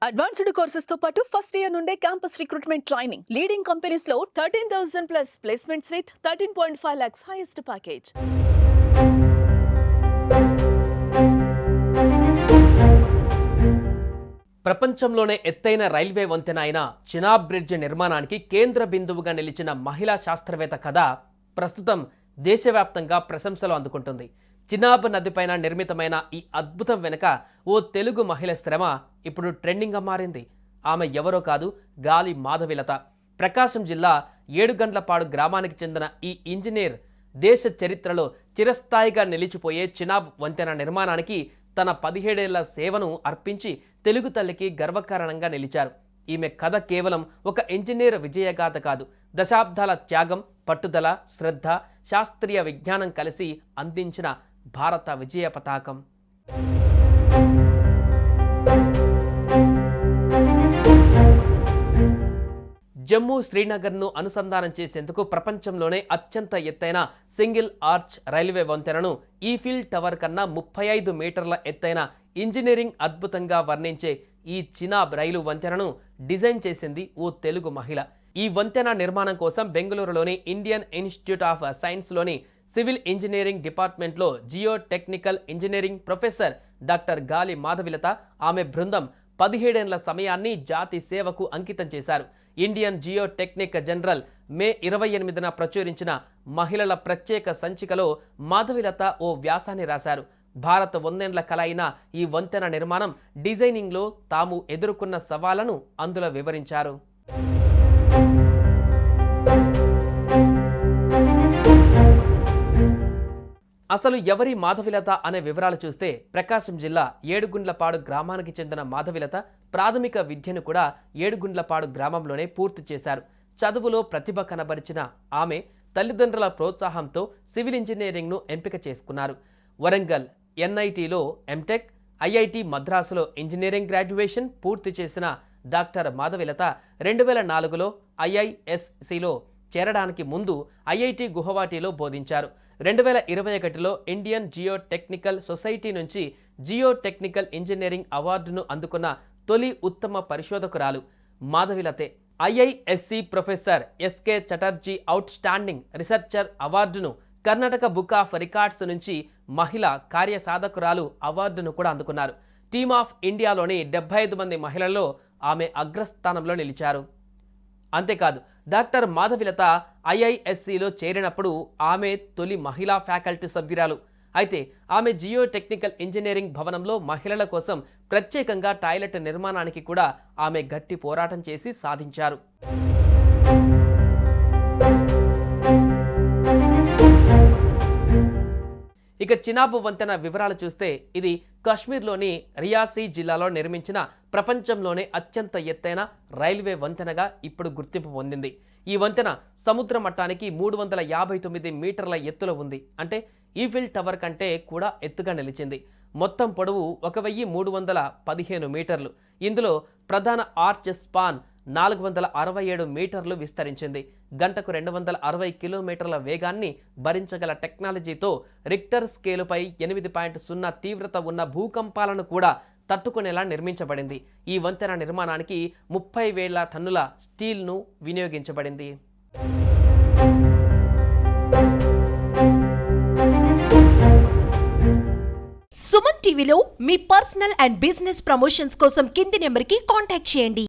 Advanced courses తో పాటు first year నుండే campus recruitment training leading companies లో 13,000 plus placements with 13.5 lakhs highest package. ప్రపంచంలోనే ఎత్తైన రైల్వే వంతెన అయిన చినాబ్ బ్రిడ్జ్ నిర్మాణానికి కేంద్ర బిందువుగా నిలిచిన మహిళా శాస్త్రవేత్త కథ ప్రస్తుతం దేశవ్యాప్తంగా ప్రశంసలు అందుకుంటుంది. చినాబ్ నదిపైన నిర్మితమైన ఈ అద్భుతం వెనుక ఓ తెలుగు మహిళ శ్రమ ఇప్పుడు ట్రెండింగ్గా మారింది. ఆమె ఎవరో కాదు, గాలి మాధవిలత. ప్రకాశం జిల్లా ఏడుగండ్లపాడు గ్రామానికి చెందిన ఈ ఇంజనీర్ దేశ చరిత్రలో చిరస్థాయిగా నిలిచిపోయే చినాబ్ వంతెన నిర్మాణానికి తన 17 ఏళ్ల సేవను అర్పించి తెలుగు తల్లికి గర్వకారణంగా నిలిచారు. ఈమె కథ కేవలం ఒక ఇంజనీర్ విజయగాథ కాదు, దశాబ్దాల త్యాగం, పట్టుదల, శ్రద్ధ, శాస్త్రీయ విజ్ఞానం కలిసి అందించిన భారత విజయ పతాకం. జమ్మూ శ్రీనగర్ను అనుసంధానం చేసేందుకు ప్రపంచంలోనే అత్యంత ఎత్తైన సింగిల్ ఆర్చ్ రైల్వే వంతెనను ఈఫిల్ టవర్ కన్నా 35 మీటర్ల ఎత్తైన ఇంజనీరింగ్ అద్భుతంగా వర్ణించే ఈ చినాబ్ రైలు వంతెనను డిజైన్ చేసింది ఓ తెలుగు మహిళ. ఈ వంతెన నిర్మాణం కోసం బెంగళూరులోని ఇండియన్ ఇన్స్టిట్యూట్ ఆఫ్ సైన్స్లోని సివిల్ ఇంజనీరింగ్ డిపార్ట్మెంట్లో geotechnical engineering professor doctor Gali Madhavilatha, ఆమె బృందం 17 ఏళ్ల సమయాన్ని జాతి సేవకు అంకితం చేశారు. ఇండియన్ జియో టెక్నిక్ జనరల్ మే 28న ప్రచురించిన మహిళల ప్రత్యేక సంచికలో మాధవిలత ఓ వ్యాసాన్ని రాశారు. భారత 100 ఏళ్ల కల అయిన ఈ వంతెన నిర్మాణం డిజైనింగ్లో తాము ఎదుర్కొన్న సవాళ్లను అందులో వివరించారు. అసలు ఎవరి మాధవిలత అనే వివరాలు చూస్తే, ప్రకాశం జిల్లా ఏడుగుండ్లపాడు గ్రామానికి చెందిన మాధవిలత ప్రాథమిక విద్యను కూడా ఏడుగుండ్లపాడు గ్రామంలోనే పూర్తి చేశారు. చదువులో ప్రతిభ కనబరిచిన ఆమె తల్లిదండ్రుల ప్రోత్సాహంతో సివిల్ ఇంజనీరింగ్ను ఎంపిక చేసుకున్నారు. వరంగల్ ఎన్ఐటిలో ఎంటెక్, ఐఐటి మద్రాసులో ఇంజనీరింగ్ గ్రాడ్యుయేషన్ పూర్తి చేసిన డాక్టర్ మాధవిలత 2004లో ఐఐఎస్సిలో చేరడానికి ముందు ఐఐటి గుహవాటిలో బోధించారు. 2021లో ఇండియన్ జియో టెక్నికల్ సొసైటీ నుంచి జియో టెక్నికల్ ఇంజనీరింగ్ అవార్డును అందుకున్న తొలి ఉత్తమ పరిశోధకురాలు మాధవిలతే. IISc professor SK Chatterjee outstanding researcher అవార్డును, కర్ణాటక బుక్ ఆఫ్ రికార్డ్స్ నుంచి మహిళా కార్యసాధకురాలు అవార్డును కూడా అందుకున్నారు. టీమ్ ఆఫ్ ఇండియాలోని 75 మంది మహిళల్లో ఆమె అగ్రస్థానంలో నిలిచారు. అంతేకాదు, డాక్టర్ మాధవిలత ఐఐఎస్సిలో చేరినప్పుడు ఆమె తొలి మహిళా ఫ్యాకల్టీ సభ్యురాలు. అయితే ఆమె జియో టెక్నికల్ ఇంజనీరింగ్ భవనంలో మహిళల కోసం ప్రత్యేకంగా టాయిలెట్ నిర్మాణానికి కూడా ఆమె గట్టి పోరాటం చేసి సాధించారు. ఇక చినాబ్ వంతెన వివరాలు చూస్తే, ఇది కాశ్మీర్లోని రియాసీ జిల్లాలో నిర్మించిన ప్రపంచంలోనే అత్యంత ఎత్తైన రైల్వే వంతెనగా ఇప్పుడు గుర్తింపు పొందింది. ఈ వంతెన సముద్ర మట్టానికి 359 మీటర్ల ఎత్తులో ఉంది. అంటే ఈఫిల్ టవర్ కంటే కూడా ఎత్తుగా నిలిచింది. మొత్తం పొడవు 1315 మీటర్లు. ఇందులో ప్రధాన ఆర్చ్ స్పాన్ 467 మీటర్లు విస్తరించింది. గంటకు 260 కిలోమీటర్ల వేగాన్ని భరించగల టెక్నాలజీతో రిక్టర్ స్కేలుపై 8.0 తీవ్రత ఉన్న భూకంపాలను కూడా తట్టుకునేలా నిర్మించబడింది. ఈ వంతెన నిర్మాణానికి 30,000 టన్నుల స్టీల్ను వినియోగించబడింది. సుమన్ టీవీలో మీ పర్సనల్ అండ్ బిజినెస్ ప్రమోషన్స్ కోసం కింది నెంబర్కి కాంటాక్ట్ చేయండి.